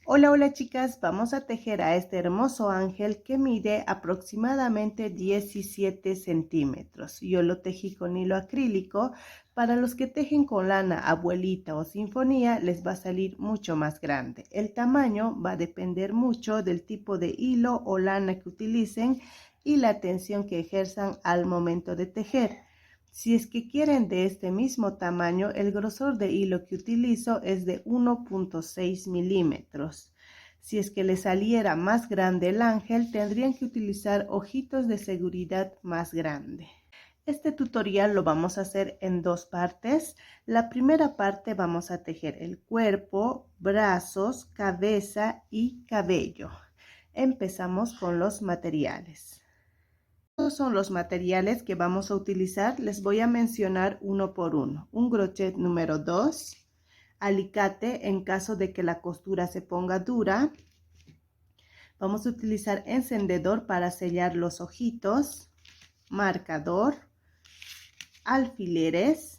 Hola, hola chicas, vamos a tejer a este hermoso ángel que mide aproximadamente 17 centímetros. Yo lo tejí con hilo acrílico. Para los que tejen con lana abuelita o sinfonía les va a salir mucho más grande. El tamaño va a depender mucho del tipo de hilo o lana que utilicen y la tensión que ejerzan al momento de tejer. Si es que quieren de este mismo tamaño, el grosor de hilo que utilizo es de 1.6 milímetros. Si es que les saliera más grande el ángel, tendrían que utilizar ojitos de seguridad más grande. Este tutorial lo vamos a hacer en dos partes. La primera parte vamos a tejer el cuerpo, brazos, cabeza y cabello. Empezamos con los materiales. Estos son los materiales que vamos a utilizar. Les voy a mencionar uno por uno. Un crochet número 2, alicate en caso de que la costura se ponga dura. Vamos a utilizar encendedor para sellar los ojitos, marcador, alfileres.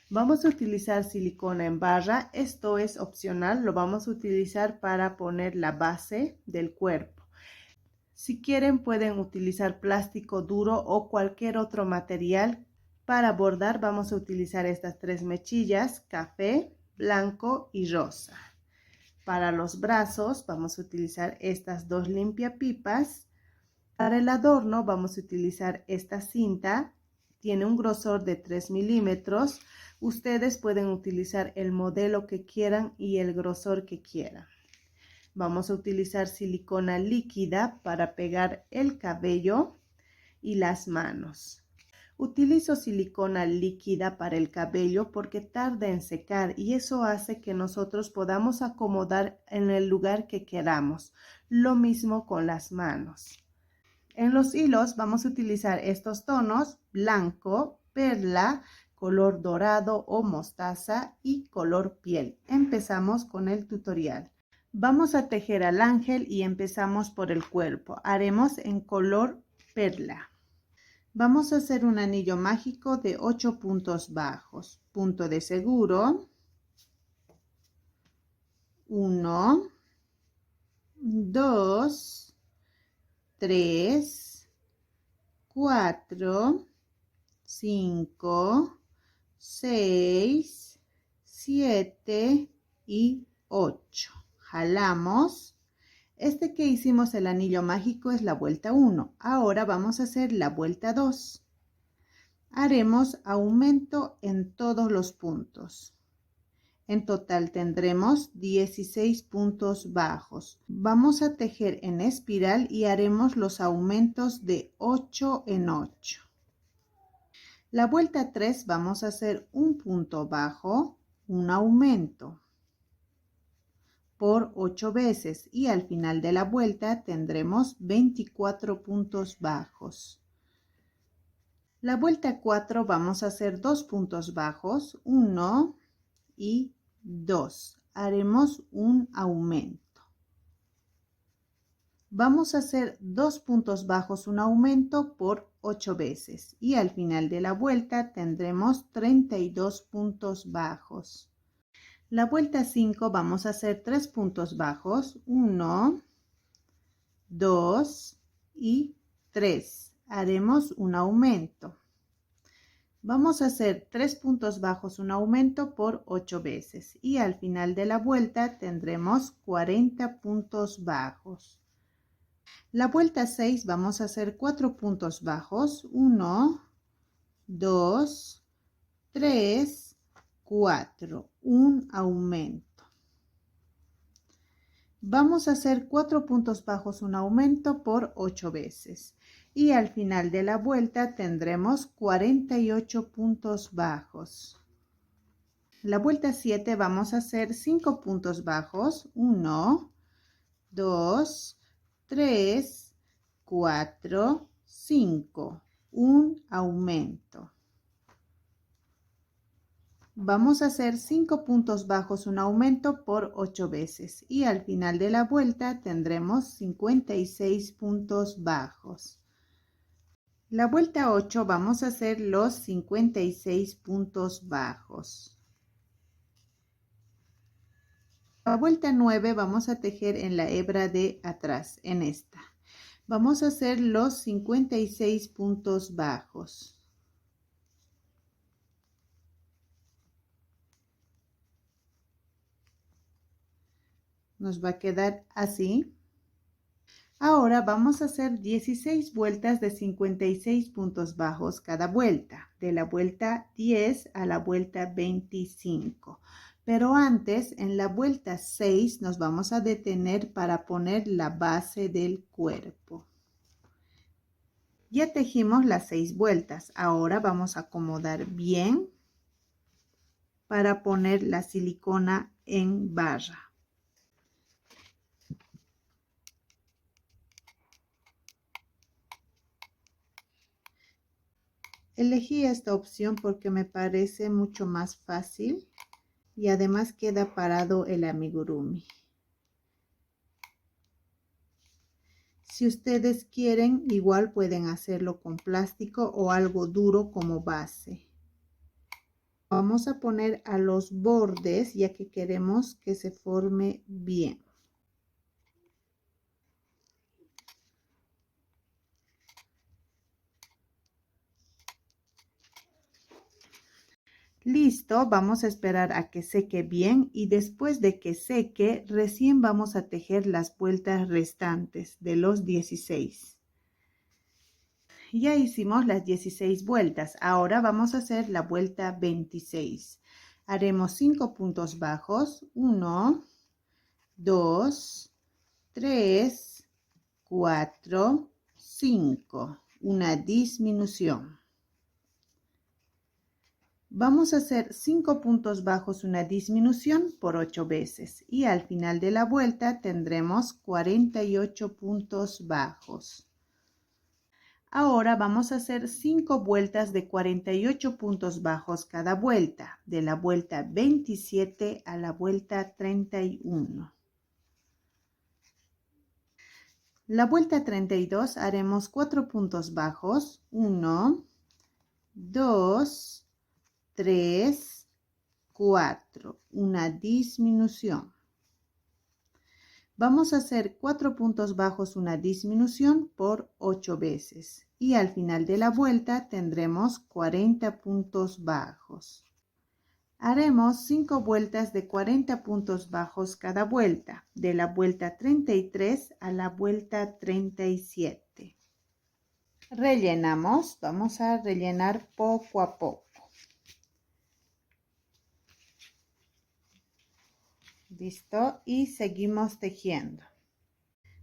Vamos a utilizar silicona en barra. Esto es opcional, lo vamos a utilizar para poner la base del cuerpo. Si quieren pueden utilizar plástico duro o cualquier otro material. Para bordar vamos a utilizar estas tres mechillas, café, blanco y rosa. Para los brazos vamos a utilizar estas dos limpiapipas. Para el adorno vamos a utilizar esta cinta. Tiene un grosor de 3 milímetros. Ustedes pueden utilizar el modelo que quieran y el grosor que quieran. Vamos a utilizar silicona líquida para pegar el cabello y las manos. Utilizo silicona líquida para el cabello porque tarda en secar y eso hace que nosotros podamos acomodar en el lugar que queramos. Lo mismo con las manos. En los hilos vamos a utilizar estos tonos: blanco, perla, color dorado o mostaza y color piel. Empezamos con el tutorial. Vamos a tejer al ángel y empezamos por el cuerpo. Haremos en color perla. Vamos a hacer un anillo mágico de 8 puntos bajos. Punto de seguro. 1, 2, 3, 4, 5, 6, 7 y 8. Jalamos. Este que hicimos el anillo mágico es la vuelta 1. Ahora vamos a hacer la vuelta 2. Haremos aumento en todos los puntos. En total tendremos 16 puntos bajos. Vamos a tejer en espiral y haremos los aumentos de 8 en 8. La vuelta 3 vamos a hacer un punto bajo, un aumento por 8 veces y al final de la vuelta tendremos 24 puntos bajos. La vuelta 4 vamos a hacer 2 puntos bajos, 1 y 2. Haremos un aumento. Vamos a hacer 2 puntos bajos, un aumento por 8 veces y al final de la vuelta tendremos 32 puntos bajos. La vuelta 5 vamos a hacer 3 puntos bajos, 1, 2 y 3. Haremos un aumento. Vamos a hacer 3 puntos bajos, un aumento por 8 veces y al final de la vuelta tendremos 40 puntos bajos. La vuelta 6 vamos a hacer 4 puntos bajos, 1, 2, 3, 4, un aumento. Vamos a hacer 4 puntos bajos, un aumento por 8 veces y al final de la vuelta tendremos 48 puntos bajos. La vuelta 7 vamos a hacer 5 puntos bajos, 1, 2, 3, 4, 5, un aumento. Vamos a hacer 5 puntos bajos, un aumento por 8 veces y al final de la vuelta tendremos 56 puntos bajos. La vuelta 8 vamos a hacer los 56 puntos bajos. La vuelta 9 vamos a tejer en la hebra de atrás, en esta. Vamos a hacer los 56 puntos bajos. Nos va a quedar así. Ahora vamos a hacer 16 vueltas de 56 puntos bajos cada vuelta, de la vuelta 10 a la vuelta 25. Pero antes, en la vuelta 6, nos vamos a detener para poner la base del cuerpo. Ya tejimos las 6 vueltas. Ahora vamos a acomodar bien para poner la silicona en barra. Elegí esta opción porque me parece mucho más fácil y además queda parado el amigurumi. Si ustedes quieren, igual pueden hacerlo con plástico o algo duro como base. Vamos a poner a los bordes ya que queremos que se forme bien. Listo, vamos a esperar a que seque bien y después de que seque, recién vamos a tejer las vueltas restantes de los 16. Ya hicimos las 16 vueltas, ahora vamos a hacer la vuelta 26. Haremos 5 puntos bajos, 1, 2, 3, 4, 5, una disminución. Vamos a hacer 5 puntos bajos, una disminución por 8 veces y al final de la vuelta tendremos 48 puntos bajos. Ahora vamos a hacer 5 vueltas de 48 puntos bajos cada vuelta, de la vuelta 27 a la vuelta 31. La vuelta 32 haremos 4 puntos bajos, 1, 2, 3, 4, una disminución. Vamos a hacer 4 puntos bajos, una disminución por 8 veces y al final de la vuelta tendremos 40 puntos bajos. Haremos 5 vueltas de 40 puntos bajos cada vuelta, de la vuelta 33 a la vuelta 37. Rellenamos, vamos a rellenar poco a poco. Listo, y seguimos tejiendo.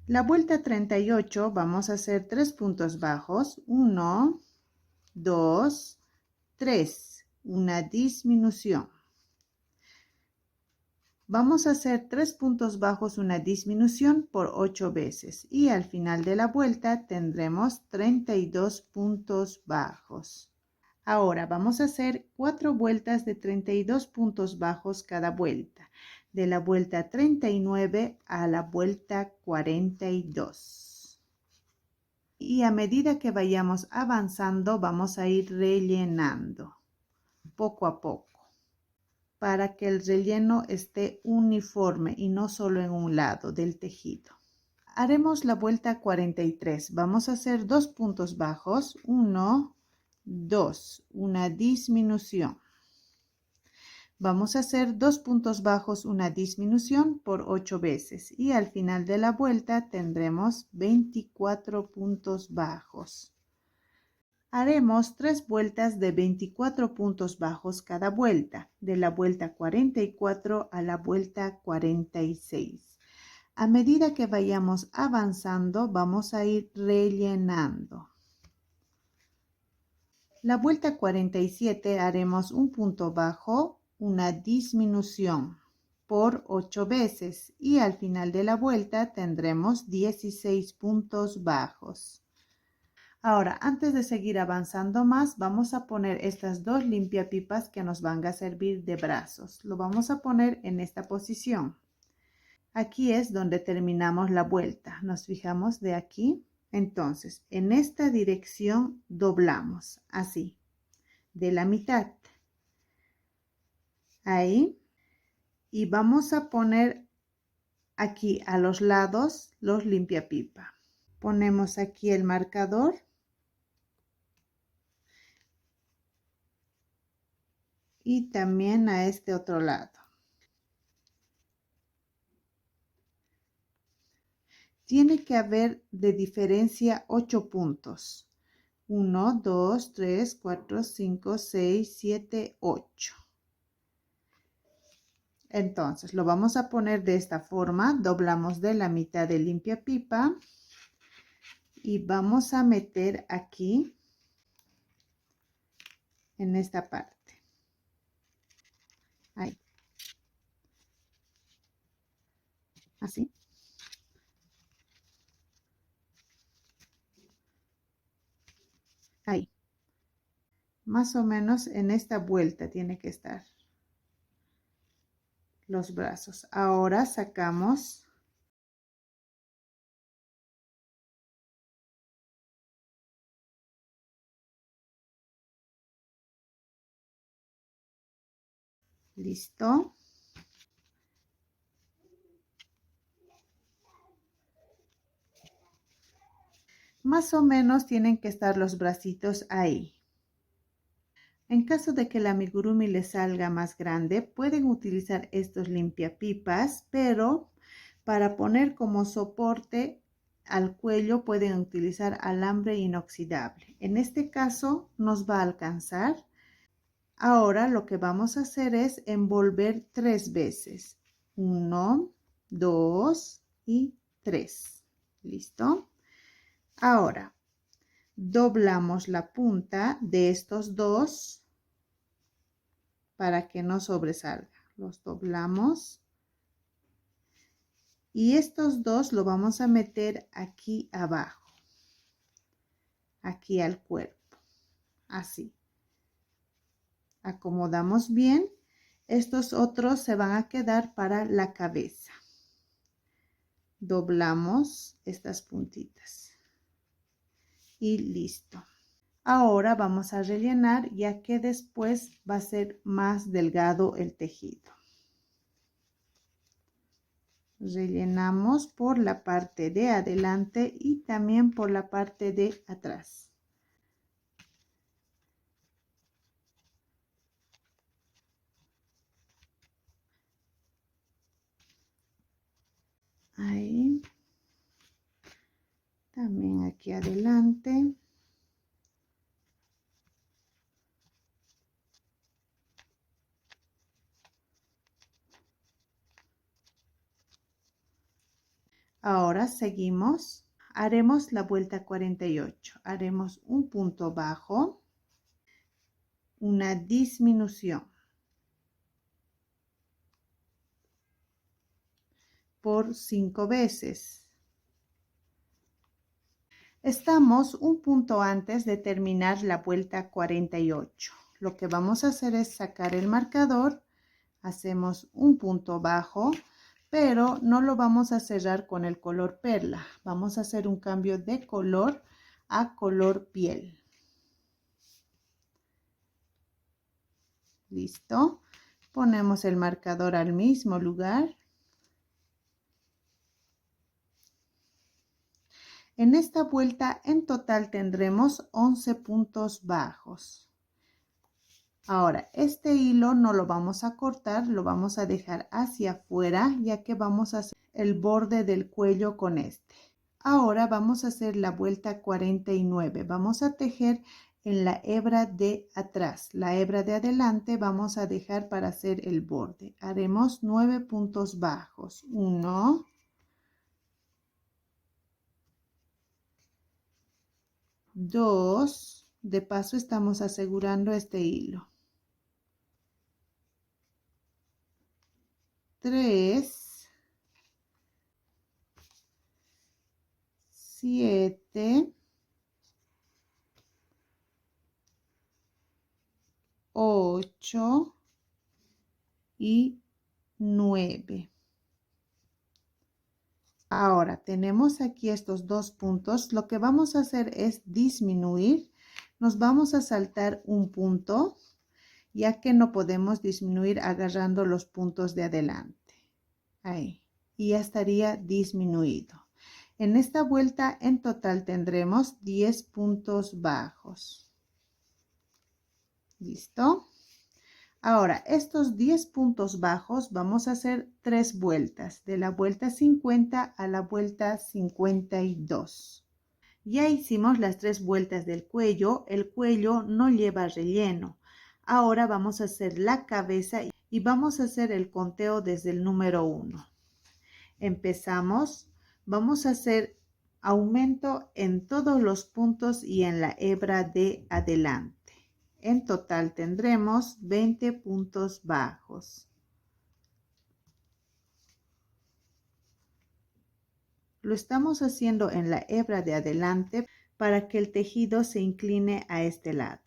La vuelta 38 vamos a hacer 3 puntos bajos, 1, 2, 3, una disminución. Vamos a hacer 3 puntos bajos, una disminución por 8 veces y al final de la vuelta tendremos 32 puntos bajos. Ahora vamos a hacer 4 vueltas de 32 puntos bajos cada vuelta, de la vuelta 39 a la vuelta 42. Y a medida que vayamos avanzando, vamos a ir rellenando poco a poco para que el relleno esté uniforme y no solo en un lado del tejido. Haremos la vuelta 43. Vamos a hacer 2 puntos bajos, 1, 2, una disminución. Vamos a hacer 2 puntos bajos, una disminución por 8 veces y al final de la vuelta tendremos 24 puntos bajos. Haremos 3 vueltas de 24 puntos bajos cada vuelta, de la vuelta 44 a la vuelta 46. A medida que vayamos avanzando, vamos a ir rellenando. La vuelta 47 haremos un punto bajo, una disminución por 8 veces y al final de la vuelta tendremos 16 puntos bajos. Ahora, antes de seguir avanzando más, vamos a poner estas dos limpiapipas que nos van a servir de brazos. Lo vamos a poner en esta posición. Aquí es donde terminamos la vuelta. Nos fijamos de aquí. Entonces, en esta dirección doblamos, así, de la mitad. Ahí. Y vamos a poner aquí a los lados los limpiapipa. Ponemos aquí el marcador. Y también a este otro lado. Tiene que haber de diferencia 8 puntos. 1, 2, 3, 4, 5, 6, 7, 8. Entonces lo vamos a poner de esta forma. Doblamos de la mitad del limpiapipa. Y vamos a meter aquí en esta parte. Ahí. Así. Ahí. Más o menos en esta vuelta tiene que estar los brazos. Ahora sacamos listo. Más o menos tienen que estar los bracitos ahí. En caso de que el amigurumi les salga más grande, pueden utilizar estos limpiapipas, pero para poner como soporte al cuello pueden utilizar alambre inoxidable. En este caso nos va a alcanzar. Ahora lo que vamos a hacer es envolver 3 veces. 1, 2 y 3. ¿Listo? Ahora, doblamos la punta de estos dos para que no sobresalga. Los doblamos. Y estos dos lo vamos a meter aquí abajo. Aquí al cuerpo. Así. Acomodamos bien. Estos otros se van a quedar para la cabeza. Doblamos estas puntitas. Y listo. Ahora vamos a rellenar, ya que después va a ser más delgado el tejido. Rellenamos por la parte de adelante y también por la parte de atrás. Ahí. También aquí adelante. Ahora seguimos. Haremos la vuelta 48. Haremos un punto bajo, una disminución por 5 veces. Estamos un punto antes de terminar la vuelta 48. Lo que vamos a hacer es sacar el marcador, hacemos un punto bajo, pero no lo vamos a cerrar con el color perla. Vamos a hacer un cambio de color a color piel. Listo. Ponemos el marcador al mismo lugar. En esta vuelta en total tendremos 11 puntos bajos. Ahora, este hilo no lo vamos a cortar, lo vamos a dejar hacia afuera, ya que vamos a hacer el borde del cuello con este. Ahora vamos a hacer la vuelta 49. Vamos a tejer en la hebra de atrás. La hebra de adelante vamos a dejar para hacer el borde. Haremos 9 puntos bajos. 1, 2, de paso estamos asegurando este hilo. 3, 7, 8 y 9. Ahora tenemos aquí estos 2 puntos. Lo que vamos a hacer es disminuir. Nos vamos a saltar un punto, ya que no podemos disminuir agarrando los puntos de adelante. Ahí. y ya estaría disminuido. En esta vuelta en total tendremos 10 puntos bajos. ¿Listo? Ahora, estos 10 puntos bajos vamos a hacer 3 vueltas, de la vuelta 50 a la vuelta 52. Ya hicimos las 3 vueltas del cuello, el cuello no lleva relleno. Ahora vamos a hacer la cabeza y vamos a hacer el conteo desde el número 1. Empezamos, vamos a hacer aumento en todos los puntos y en la hebra de adelante. En total tendremos 20 puntos bajos. Lo estamos haciendo en la hebra de adelante para que el tejido se incline a este lado.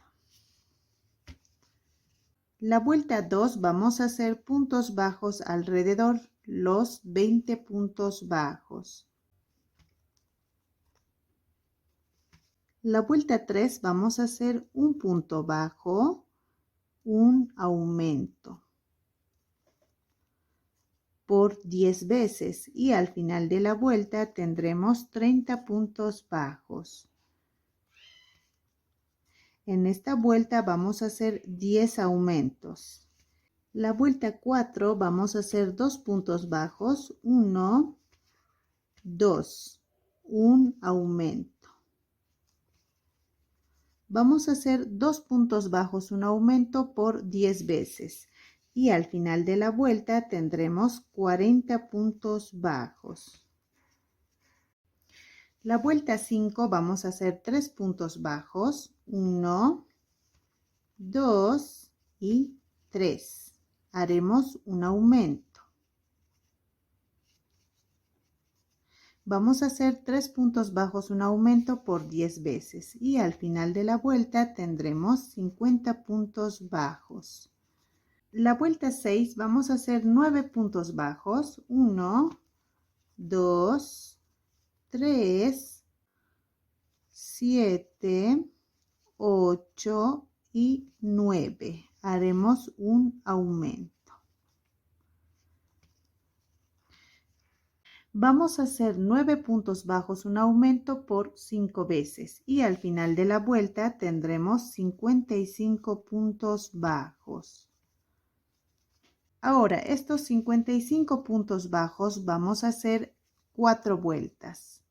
La vuelta 2 vamos a hacer puntos bajos alrededor, los 20 puntos bajos. La vuelta 3 vamos a hacer un punto bajo, un aumento por 10 veces y al final de la vuelta tendremos 30 puntos bajos. En esta vuelta vamos a hacer 10 aumentos. La vuelta 4 vamos a hacer 2 puntos bajos, 1, 2, un aumento. Vamos a hacer 2 puntos bajos, un aumento por 10 veces. Y al final de la vuelta tendremos 40 puntos bajos. La vuelta 5 vamos a hacer 3 puntos bajos, 1, 2 y 3. Haremos un aumento. Vamos a hacer 3 puntos bajos, un aumento por 10 veces y al final de la vuelta tendremos 50 puntos bajos. La vuelta 6 vamos a hacer 9 puntos bajos, 1, 2, 3, 7, 8 y 9. Haremos un aumento. Vamos a hacer 9 puntos bajos, un aumento por 5 veces y al final de la vuelta tendremos 55 puntos bajos. Ahora, estos 55 puntos bajos vamos a hacer 4 vueltas,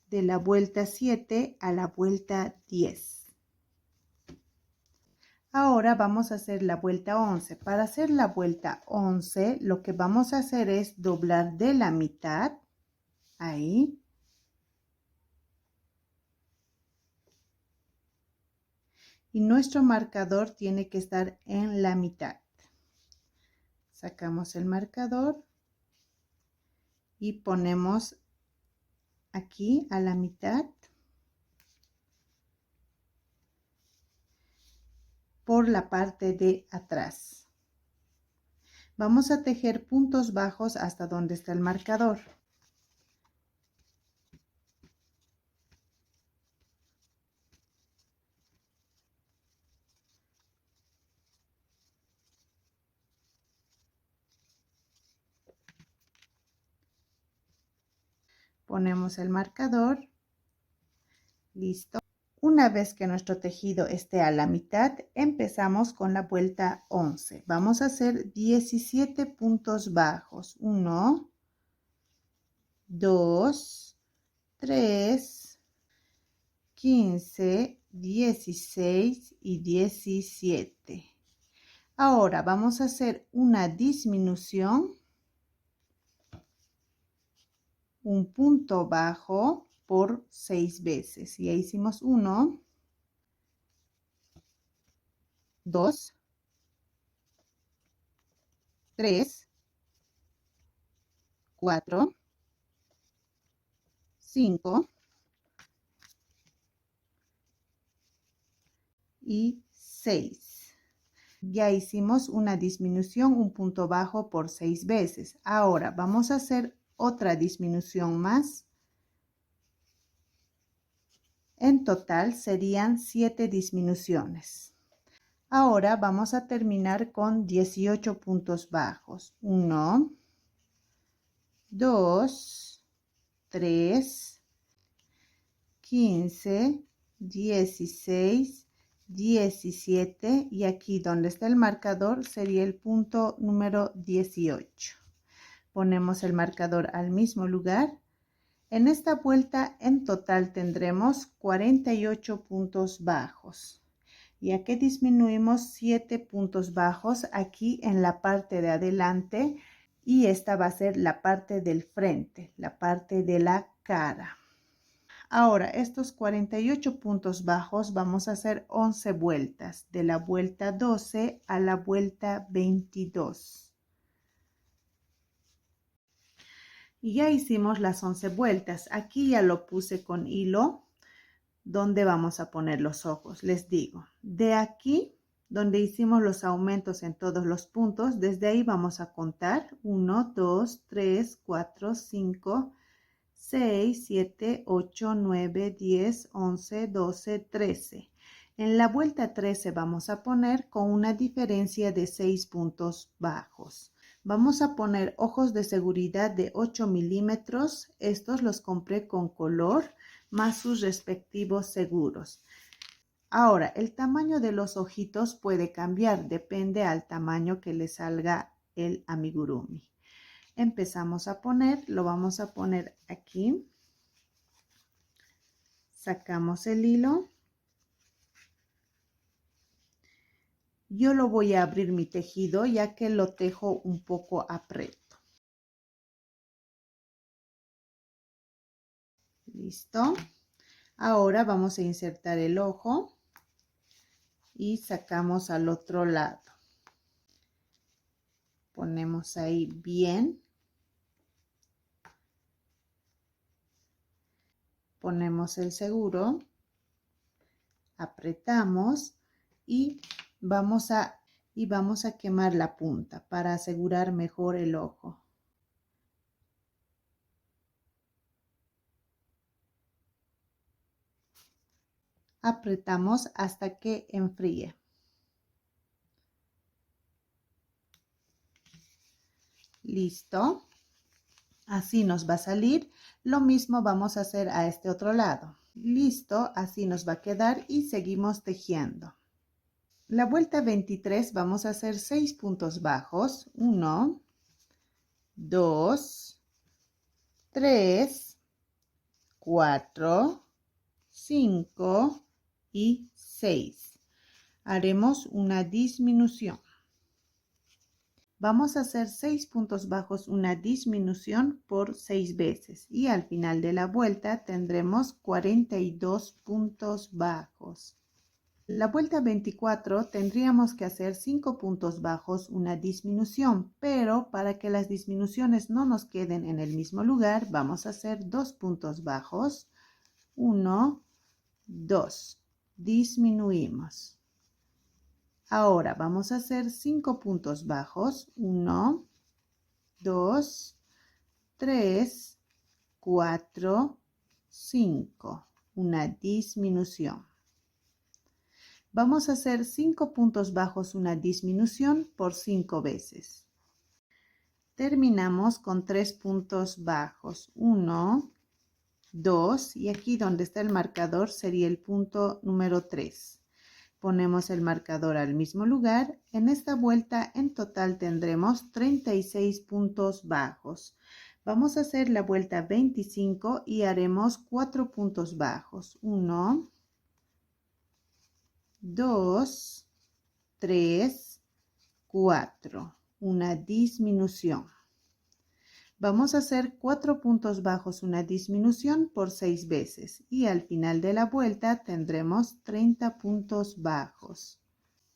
de la vuelta 7 a la vuelta 10. Ahora vamos a hacer la vuelta 11. Para hacer la vuelta 11, lo que vamos a hacer es doblar de la mitad. Ahí. Y nuestro marcador tiene que estar en la mitad. Sacamos el marcador y ponemos aquí a la mitad por la parte de atrás. Vamos a tejer puntos bajos hasta donde está el marcador. Ponemos el marcador. Listo. Una vez que nuestro tejido esté a la mitad, empezamos con la vuelta 11. Vamos a hacer 17 puntos bajos. 1, 2, 3, 15, 16 y 17. Ahora vamos a hacer una disminución, un punto bajo por 6 veces. Ya hicimos 1, 2, 3, 4, 5 y 6. Ya hicimos una disminución, un punto bajo por 6 veces. Ahora vamos a hacer otra disminución más. En total serían 7 disminuciones. Ahora vamos a terminar con 18 puntos bajos. 1, 2, 3, 15, 16, 17 y aquí donde está el marcador sería el punto número 18. Ponemos el marcador al mismo lugar. En esta vuelta en total tendremos 48 puntos bajos, ya que disminuimos 7 puntos bajos aquí en la parte de adelante y esta va a ser la parte del frente, la parte de la cara. Ahora, estos 48 puntos bajos vamos a hacer 11 vueltas, de la vuelta 12 a la vuelta 22. Y ya hicimos las 11 vueltas. Aquí ya lo puse con hilo donde vamos a poner los ojos. Les digo, de aquí donde hicimos los aumentos en todos los puntos, desde ahí vamos a contar 1, 2, 3, 4, 5, 6, 7, 8, 9, 10, 11, 12, 13. En la vuelta 13 vamos a poner con una diferencia de 6 puntos bajos. Vamos a poner ojos de seguridad de 8 milímetros. Estos los compré con color más sus respectivos seguros. Ahora, el tamaño de los ojitos puede cambiar, depende al tamaño que le salga el amigurumi. Empezamos a poner, lo vamos a poner aquí. Sacamos el hilo. Yo lo voy a abrir mi tejido ya que lo tejo un poco aprieto. Listo. Ahora vamos a insertar el ojo y sacamos al otro lado. Ponemos ahí bien. Ponemos el seguro. Apretamos y vamos a quemar la punta para asegurar mejor el ojo. Apretamos hasta que enfríe. Listo. Así nos va a salir. Lo mismo vamos a hacer a este otro lado. Listo, así nos va a quedar y seguimos tejiendo. La vuelta 23 vamos a hacer 6 puntos bajos. 1, 2, 3, 4, 5 y 6. Haremos una disminución. Vamos a hacer 6 puntos bajos, una disminución por 6 veces y al final de la vuelta tendremos 42 puntos bajos. La vuelta 24 tendríamos que hacer 5 puntos bajos, una disminución, pero para que las disminuciones no nos queden en el mismo lugar, vamos a hacer 2 puntos bajos, 1, 2, disminuimos. Ahora vamos a hacer 5 puntos bajos, 1, 2, 3, 4, 5, una disminución. Vamos a hacer 5 puntos bajos, una disminución por 5 veces. Terminamos con 3 puntos bajos, 1, 2 y aquí donde está el marcador sería el punto número 3. Ponemos el marcador al mismo lugar. En esta vuelta en total tendremos 36 puntos bajos. Vamos a hacer la vuelta 25 y haremos 4 puntos bajos. 1, 2, 3, 4. Una disminución. Vamos a hacer 4 puntos bajos, una disminución por 6 veces y al final de la vuelta tendremos 30 puntos bajos.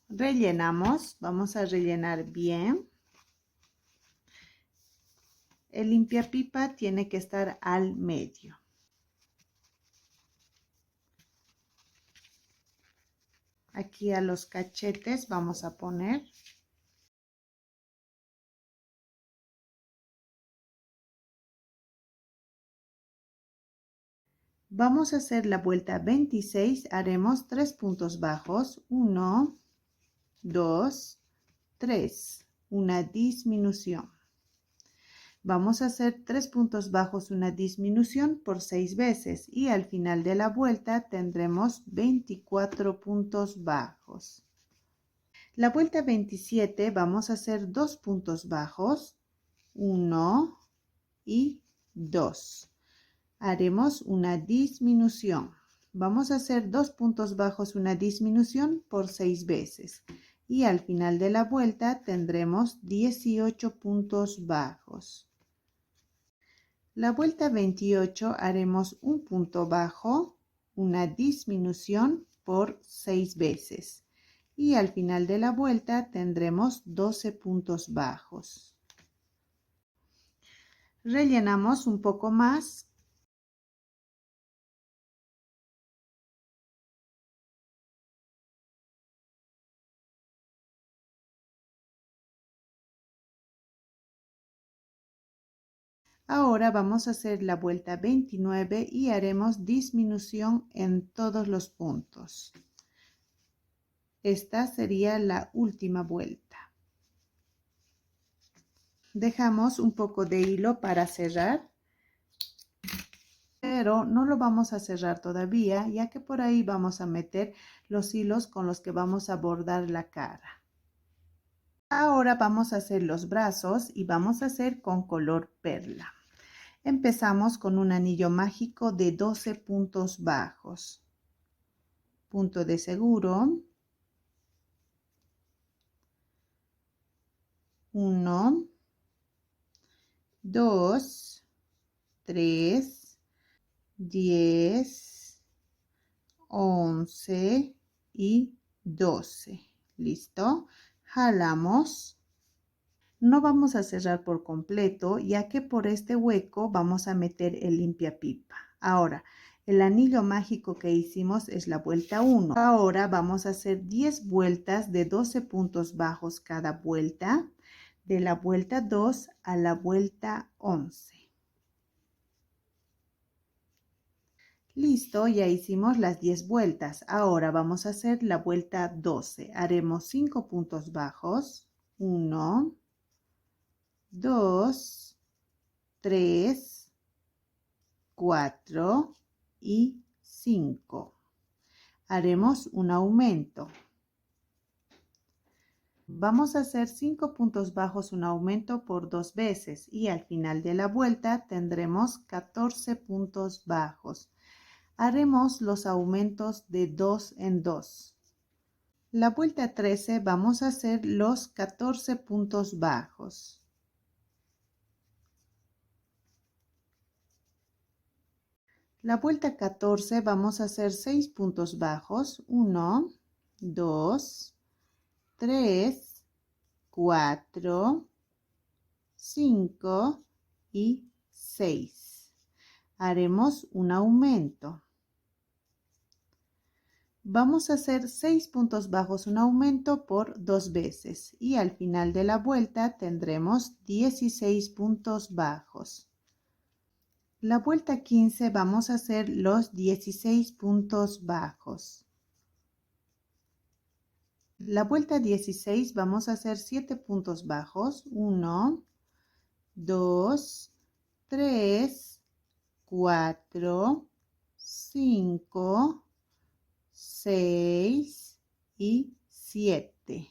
Rellenamos, vamos a rellenar bien. El limpiapipa tiene que estar al medio. Aquí a los cachetes vamos a poner. Vamos a hacer la vuelta 26, haremos 3 puntos bajos, 1, 2, 3, una disminución. Vamos a hacer 3 puntos bajos, una disminución por 6 veces y al final de la vuelta tendremos 24 puntos bajos. La vuelta 27 vamos a hacer 2 puntos bajos, 1 y 2. Haremos una disminución. Vamos a hacer 2 puntos bajos, una disminución por 6 veces. Y al final de la vuelta tendremos 18 puntos bajos. La vuelta 28 haremos un punto bajo, una disminución por 6 veces. Y al final de la vuelta tendremos 12 puntos bajos. Rellenamos un poco más. Ahora vamos a hacer la vuelta 29 y haremos disminución en todos los puntos. Esta sería la última vuelta. Dejamos un poco de hilo para cerrar, pero no lo vamos a cerrar todavía, ya que por ahí vamos a meter los hilos con los que vamos a bordar la cara. Ahora vamos a hacer los brazos y vamos a hacer con color perla. Empezamos con un anillo mágico de 12 puntos bajos. Punto de seguro. 1, 2, 3, 10, 11 y 12. ¿Listo? Jalamos. No vamos a cerrar por completo, ya que por este hueco vamos a meter el limpiapipa. Ahora, el anillo mágico que hicimos es la vuelta 1. Ahora vamos a hacer 10 vueltas de 12 puntos bajos cada vuelta, de la vuelta 2 a la vuelta 11. Listo, ya hicimos las 10 vueltas. Ahora vamos a hacer la vuelta 12. Haremos 5 puntos bajos. 1, 2, 3, 4 y 5. Haremos un aumento. Vamos a hacer 5 puntos bajos, un aumento por 2 veces y al final de la vuelta tendremos 14 puntos bajos. Haremos los aumentos de 2 en 2. La vuelta 13 vamos a hacer los 14 puntos bajos. La vuelta 14 vamos a hacer 6 puntos bajos. 1, 2, 3, 4, 5 y 6. Haremos un aumento. Vamos a hacer 6 puntos bajos, un aumento por 2 veces y al final de la vuelta tendremos 16 puntos bajos. La vuelta 15 vamos a hacer los 16 puntos bajos. La vuelta 16 vamos a hacer 7 puntos bajos. 1, 2, 3, 4, 5, 6 y 7.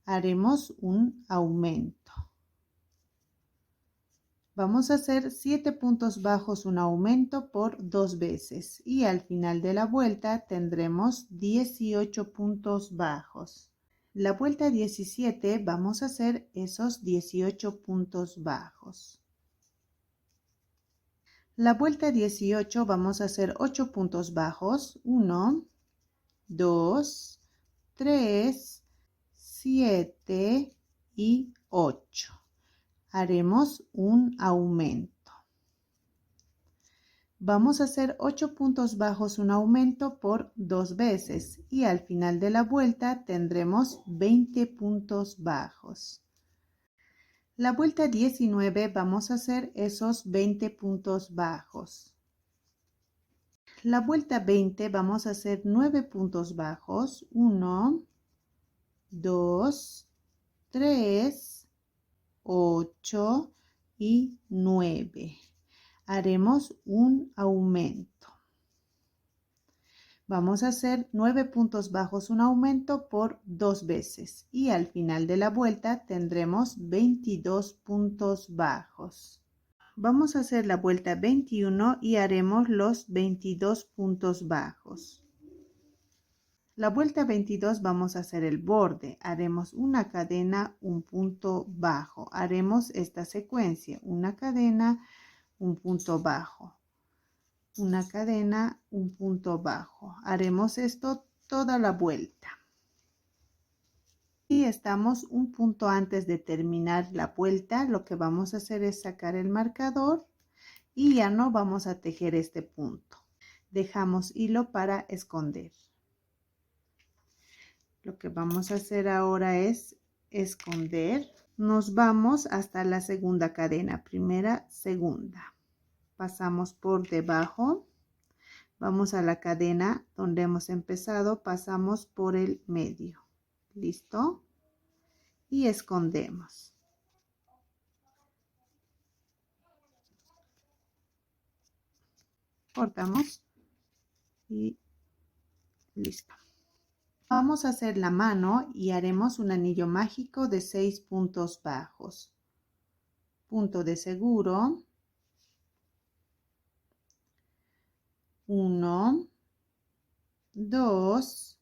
Haremos un aumento. Vamos a hacer 7 puntos bajos, un aumento por 2 veces y al final de la vuelta tendremos 18 puntos bajos. La vuelta 17 vamos a hacer esos 18 puntos bajos. La vuelta 18 vamos a hacer 8 puntos bajos. 1, 2, 3, 7 y 8. Haremos un aumento. Vamos a hacer 8 puntos bajos, un aumento por 2 veces y al final de la vuelta tendremos 20 puntos bajos. La vuelta 19 vamos a hacer esos 20 puntos bajos. La vuelta 20 vamos a hacer 9 puntos bajos. 1, 2, 3, 8 y 9. Haremos un aumento. Vamos a hacer 9 puntos bajos, un aumento por 2 veces. Y al final de la vuelta tendremos 22 puntos bajos. Vamos a hacer la vuelta 21 y haremos los 22 puntos bajos. La vuelta 22 vamos a hacer el borde. Haremos una cadena, un punto bajo. Haremos esta secuencia. Una cadena, un punto bajo. Una cadena, un punto bajo. Haremos esto toda la vuelta. Y estamos un punto antes de terminar la vuelta. Lo que vamos a hacer es sacar el marcador y ya no vamos a tejer este punto. Dejamos hilo para esconder. Lo que vamos a hacer ahora es esconder. Nos vamos hasta la segunda cadena, primera, segunda. Pasamos por debajo. Vamos a la cadena donde hemos empezado, pasamos por el medio. ¿Listo? Y escondemos. Cortamos y listo. Vamos a hacer la mano y haremos un anillo mágico de 6 puntos bajos. Punto de seguro. 1, 2,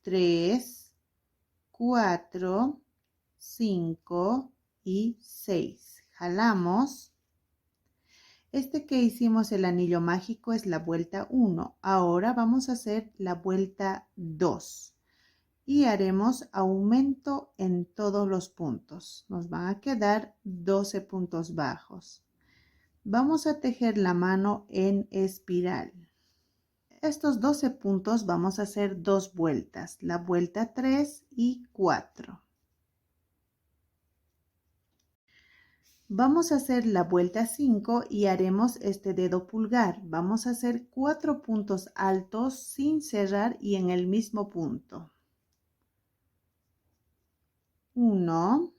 3, 4, 5 y 6. Jalamos. Este que hicimos el anillo mágico es la vuelta 1. Ahora vamos a hacer la vuelta 2. Y haremos aumento en todos los puntos. Nos van a quedar 12 puntos bajos. Vamos a tejer la mano en espiral. Estos 12 puntos vamos a hacer 2 vueltas, la vuelta 3 y 4. Vamos a hacer la vuelta 5 y haremos este dedo pulgar. Vamos a hacer 4 puntos altos sin cerrar y en el mismo punto. 1,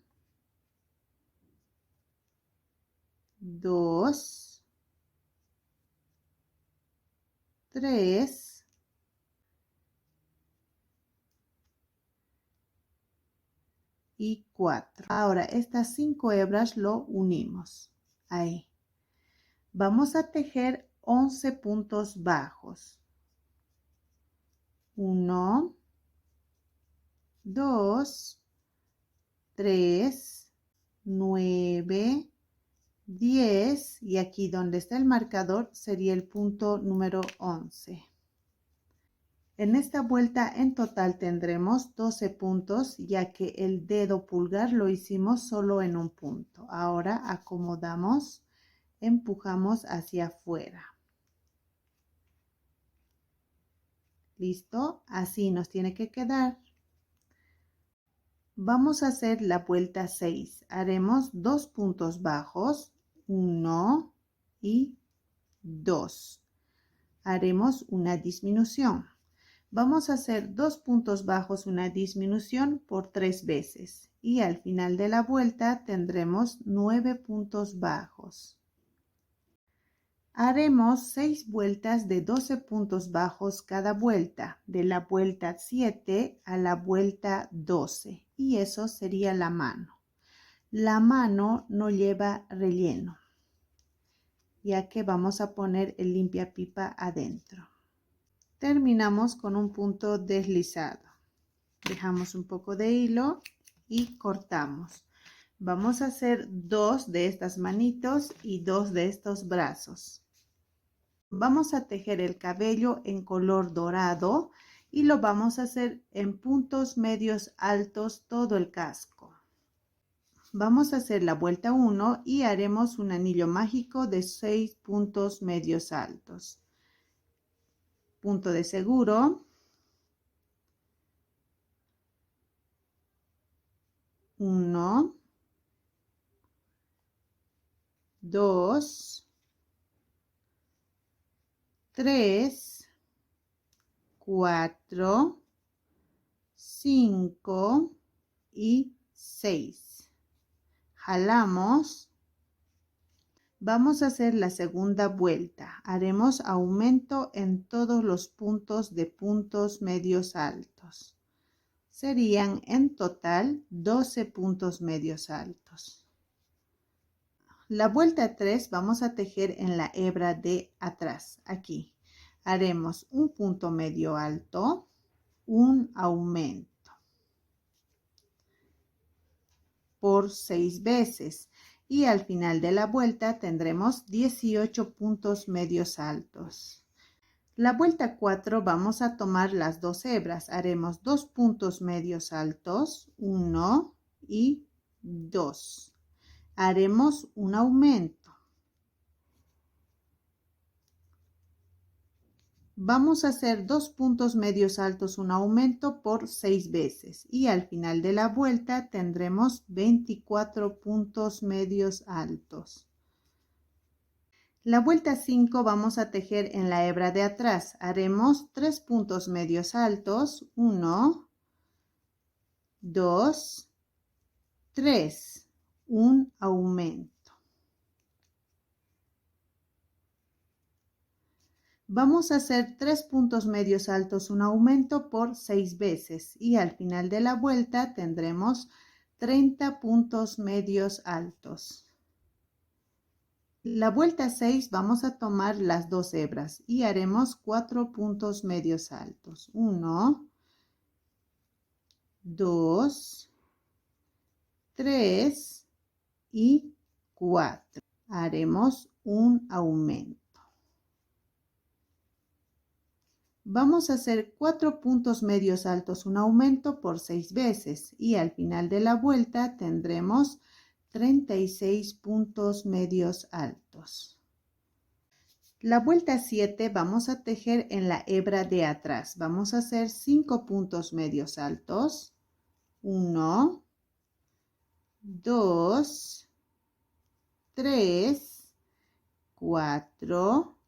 2, 3, 4. Ahora estas 5 hebras lo unimos. Ahí. Vamos a tejer 11 puntos bajos. 1, 2, 3, 9, 10 y aquí donde está el marcador sería el punto número 11. En esta vuelta en total tendremos 12 puntos, ya que el dedo pulgar lo hicimos solo en un punto. Ahora acomodamos, empujamos hacia afuera. ¿Listo? Así nos tiene que quedar. Vamos a hacer la vuelta 6. Haremos 2 puntos bajos, 1 y 2. Haremos una disminución. Vamos a hacer 2 puntos bajos, una disminución por 3 veces y al final de la vuelta tendremos 9 puntos bajos. Haremos 6 vueltas de 12 puntos bajos cada vuelta, de la vuelta 7 a la vuelta 12 y eso sería la mano. La mano no lleva relleno, ya que vamos a poner el limpiapipa adentro. Terminamos con un punto deslizado. Dejamos un poco de hilo y cortamos. Vamos a hacer 2 de estas manitos y 2 de estos brazos. Vamos a tejer el cabello en color dorado y lo vamos a hacer en puntos medios altos todo el casco. Vamos a hacer la vuelta 1 y haremos un anillo mágico de 6 puntos medios altos. Punto de seguro. 1, 2, 3, 4, 5 y 6. Jalamos Vamos a hacer la segunda vuelta. Haremos aumento en todos los puntos de puntos medios altos. Serían en total 12 puntos medios altos. La vuelta 3 vamos a tejer en la hebra de atrás, aquí. Haremos un punto medio alto, un aumento por 6 veces y al final de la vuelta tendremos 18 puntos medios altos. La vuelta 4 vamos a tomar las dos hebras, haremos 2 puntos medios altos, 1 y 2. Haremos un aumento. Vamos a hacer 2 puntos medios altos, un aumento por 6 veces y al final de la vuelta tendremos 24 puntos medios altos. La vuelta 5 vamos a tejer en la hebra de atrás. Haremos 3 puntos medios altos, 1, 2, 3, un aumento. Vamos a hacer 3 puntos medios altos, un aumento por 6 veces y al final de la vuelta tendremos 30 puntos medios altos. La vuelta 6 vamos a tomar las dos hebras y haremos 4 puntos medios altos. 1, 2, 3 y 4. Haremos un aumento. Vamos a hacer 4 puntos medios altos, un aumento por 6 veces y al final de la vuelta tendremos 36 puntos medios altos. La vuelta 7 vamos a tejer en la hebra de atrás. Vamos a hacer 5 puntos medios altos. 1, 2, 3, 4,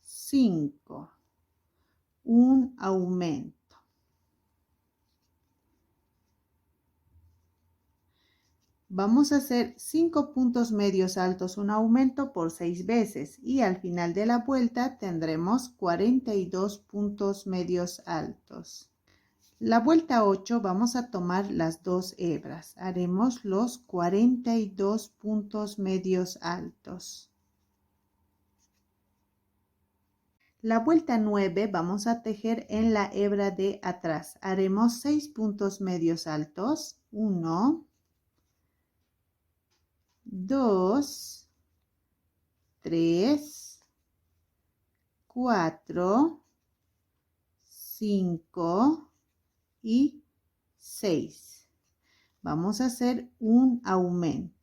5. Un aumento. Vamos a hacer 5 puntos medios altos, un aumento por 6 veces y al final de la vuelta tendremos 42 puntos medios altos. La vuelta 8 vamos a tomar las dos hebras. Haremos los 42 puntos medios altos. La vuelta 9 vamos a tejer en la hebra de atrás. Haremos 6 puntos medios altos. 1, 2, 3, 4, 5 y 6. Vamos a hacer un aumento.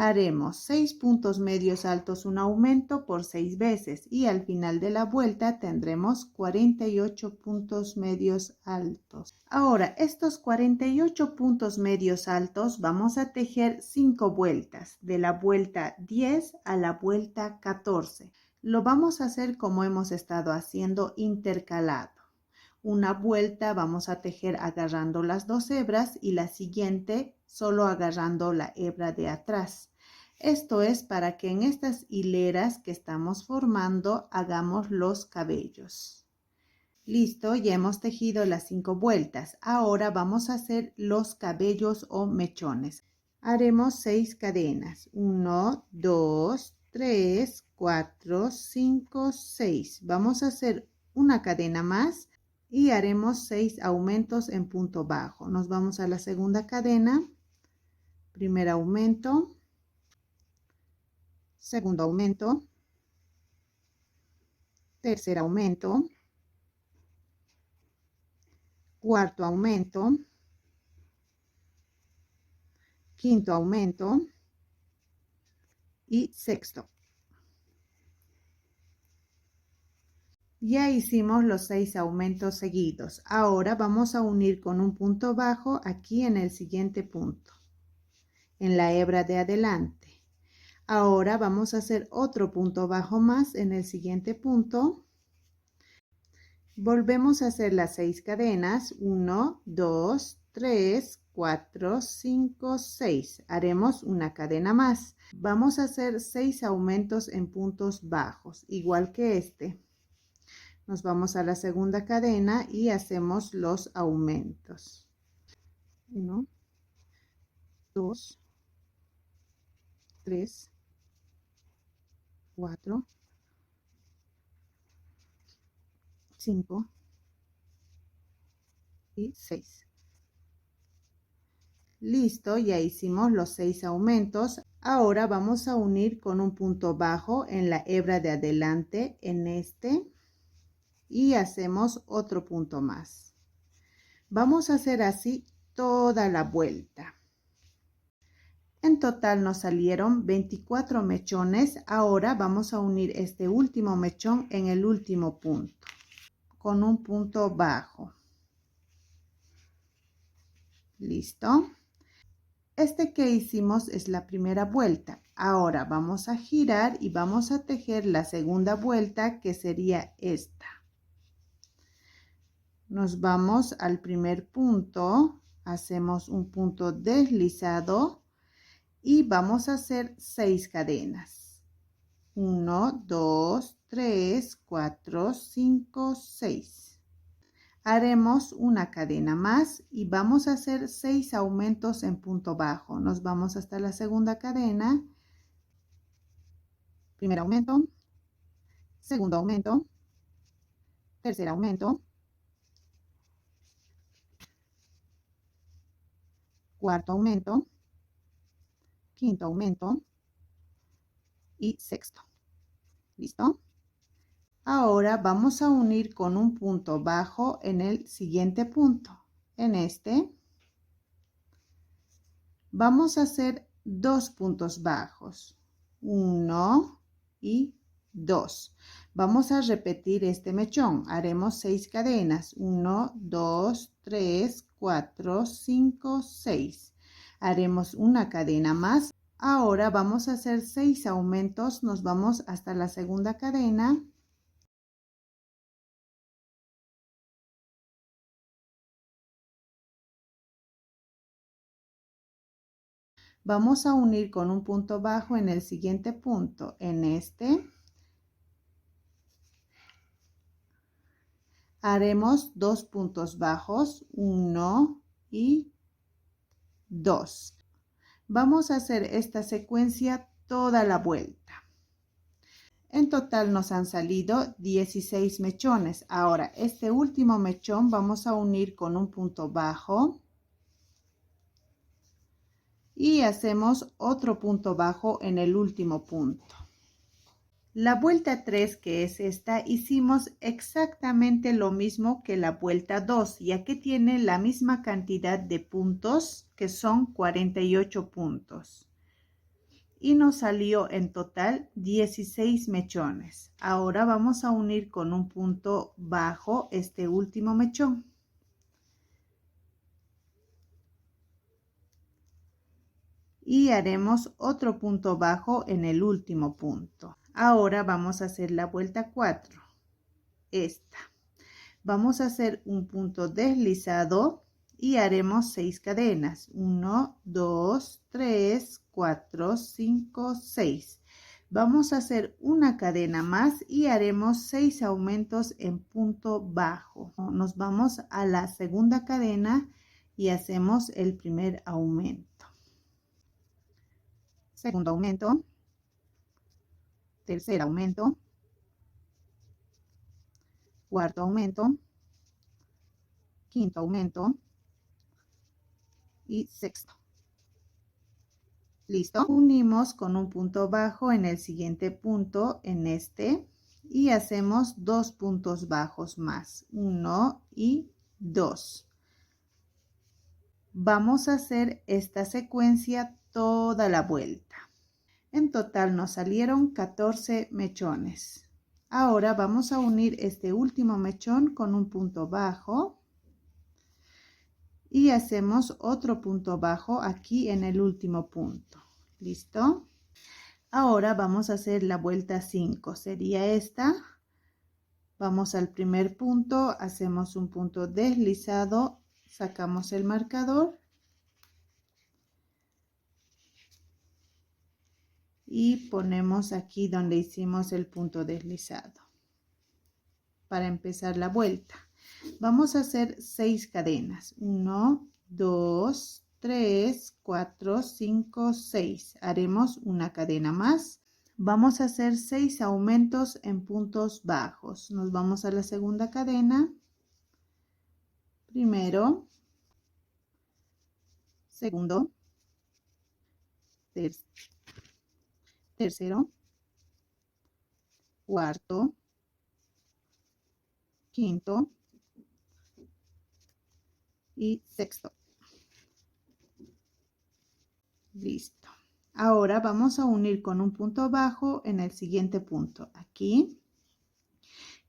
Haremos 6 puntos medios altos, un aumento por 6 veces y al final de la vuelta tendremos 48 puntos medios altos. Ahora, estos 48 puntos medios altos vamos a tejer 5 vueltas, de la vuelta 10 a la vuelta 14. Lo vamos a hacer como hemos estado haciendo, intercalado. Una vuelta vamos a tejer agarrando las dos hebras y la siguiente solo agarrando la hebra de atrás. Esto es para que en estas hileras que estamos formando hagamos los cabellos. Listo, ya hemos tejido las 5 vueltas. Ahora vamos a hacer los cabellos o mechones. Haremos 6 cadenas. 1, 2, 3, 4, 5, 6. Vamos a hacer una cadena más y haremos 6 aumentos en punto bajo. Nos vamos a la segunda cadena, primer aumento, segundo aumento, tercer aumento, cuarto aumento, quinto aumento y sexto. Ya hicimos los 6 aumentos seguidos. Ahora vamos a unir con un punto bajo aquí en el siguiente punto, en la hebra de adelante. Ahora vamos a hacer otro punto bajo más en el siguiente punto. Volvemos a hacer las 6 cadenas. 1, 2, 3, 4, 5, 6. Haremos una cadena más. Vamos a hacer 6 aumentos en puntos bajos, igual que este. Nos vamos a la segunda cadena y hacemos los aumentos. 1, 2, 3, 4, 5 y 6. Listo, ya hicimos los 6 aumentos. Ahora vamos a unir con un punto bajo en la hebra de adelante en este y hacemos otro punto más. Vamos a hacer así toda la vuelta. En total nos salieron 24 mechones. Ahora vamos a unir este último mechón en el último punto con un punto bajo. Listo. Este que hicimos es la primera vuelta. Ahora vamos a girar y vamos a tejer la segunda vuelta, que sería esta. Nos vamos al primer punto, hacemos un punto deslizado y vamos a hacer 6 cadenas. 1, 2, 3, 4, 5, 6. Haremos una cadena más y vamos a hacer 6 aumentos en punto bajo. Nos vamos hasta la segunda cadena. Primer aumento, segundo aumento, tercer aumento, cuarto aumento, quinto aumento y sexto. ¿Listo? Ahora vamos a unir con un punto bajo en el siguiente punto. En este vamos a hacer 2 puntos bajos. 1 y 2. Vamos a repetir este mechón. Haremos 6 cadenas. 1, 2, 3, 4, 5, 6. Haremos una cadena más. Ahora vamos a hacer 6 aumentos. Nos vamos hasta la segunda cadena. Vamos a unir con un punto bajo en el siguiente punto. En este haremos 2 puntos bajos, 1 y 2. Vamos a hacer esta secuencia toda la vuelta. En total nos han salido 16 mechones. Ahora, este último mechón vamos a unir con un punto bajo y hacemos otro punto bajo en el último punto. La vuelta 3, que es esta, hicimos exactamente lo mismo que la vuelta 2, ya que tiene la misma cantidad de puntos, que son 48 puntos. Y nos salió en total 16 mechones. Ahora vamos a unir con un punto bajo este último mechón. Y haremos otro punto bajo en el último punto. Ahora vamos a hacer la vuelta 4, esta. Vamos a hacer un punto deslizado y haremos 6 cadenas. 1, 2, 3, 4, 5, 6. Vamos a hacer una cadena más y haremos 6 aumentos en punto bajo. Nos vamos a la segunda cadena y hacemos el primer aumento. Segundo aumento, tercer aumento, cuarto aumento, quinto aumento y sexto. Listo. Unimos con un punto bajo en el siguiente punto, en este, y hacemos 2 puntos bajos más, 1 y 2. Vamos a hacer esta secuencia toda la vuelta. En total nos salieron 14 mechones. Ahora vamos a unir este último mechón con un punto bajo y hacemos otro punto bajo aquí en el último punto. ¿Listo? Ahora vamos a hacer la vuelta 5. Sería esta. Vamos al primer punto, hacemos un punto deslizado, sacamos el marcador y ponemos aquí donde hicimos el punto deslizado para empezar la vuelta. Vamos a hacer 6 cadenas. 1, 2, 3, 4, 5, 6. Haremos una cadena más. Vamos a hacer 6 aumentos en puntos bajos. Nos vamos a la segunda cadena. Primero, segundo, tercero, cuarto, quinto y sexto. Listo. Ahora vamos a unir con un punto bajo en el siguiente punto, aquí.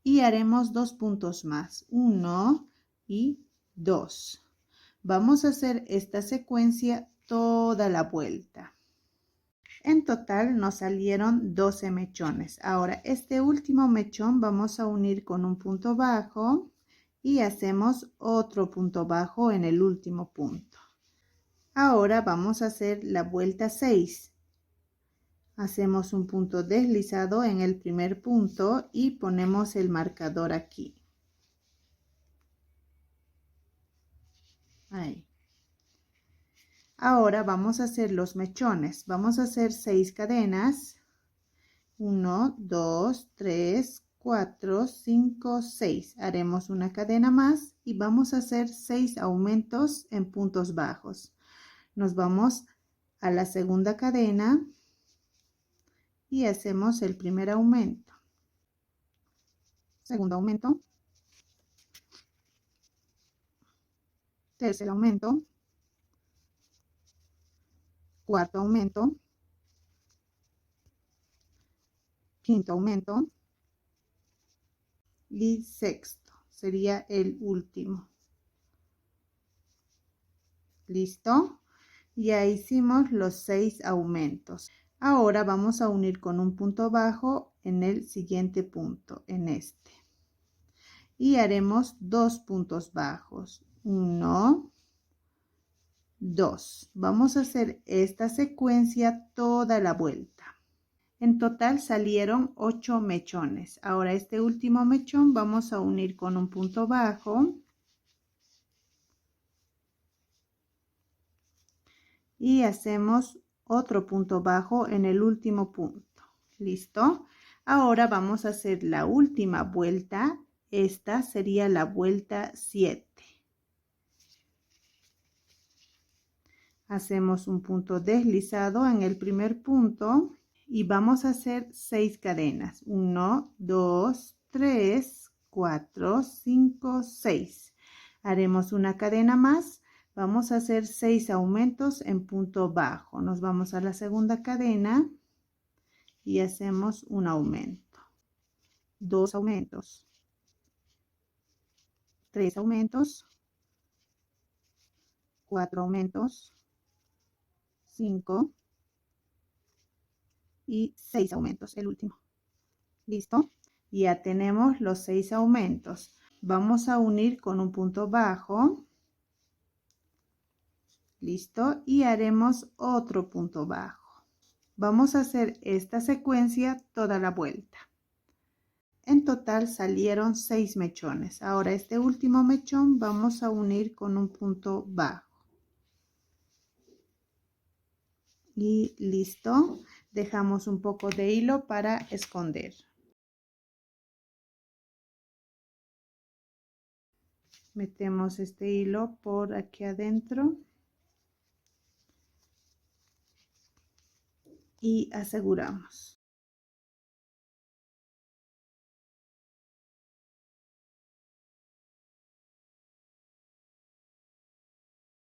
Y haremos 2 puntos más, 1 y 2. Vamos a hacer esta secuencia toda la vuelta. En total nos salieron 12 mechones. Ahora este último mechón vamos a unir con un punto bajo y hacemos otro punto bajo en el último punto. Ahora vamos a hacer la vuelta 6. Hacemos un punto deslizado en el primer punto y ponemos el marcador aquí. Ahí. Ahora vamos a hacer los mechones. Vamos a hacer 6 cadenas. 1, 2, 3, 4, 5, 6. Haremos una cadena más y vamos a hacer 6 aumentos en puntos bajos. Nos vamos a la segunda cadena y hacemos el primer aumento. Segundo aumento. Tercer aumento. Cuarto aumento. Quinto aumento. Y sexto sería el último. ¿Listo? Ya hicimos los 6 aumentos. Ahora vamos a unir con un punto bajo en el siguiente punto, en este. Y haremos 2 puntos bajos. 1, 2. Vamos a hacer esta secuencia toda la vuelta. En total salieron 8 mechones. Ahora este último mechón vamos a unir con un punto bajo. Y hacemos otro punto bajo en el último punto. ¿Listo? Ahora vamos a hacer la última vuelta. Esta sería la vuelta 7. Hacemos un punto deslizado en el primer punto y vamos a hacer 6 cadenas. 1, 2, 3, 4, 5, 6. Haremos una cadena más. Vamos a hacer 6 aumentos en punto bajo. Nos vamos a la segunda cadena y hacemos un aumento. 2 aumentos. 3 aumentos. 4 aumentos. 5 y 6 aumentos, el último. ¿Listo? Ya tenemos los 6 aumentos. Vamos a unir con un punto bajo. ¿Listo? Y haremos otro punto bajo. Vamos a hacer esta secuencia toda la vuelta. En total salieron 6 mechones. Ahora este último mechón vamos a unir con un punto bajo. Y listo. Dejamos un poco de hilo para esconder. Metemos este hilo por aquí adentro. Y aseguramos.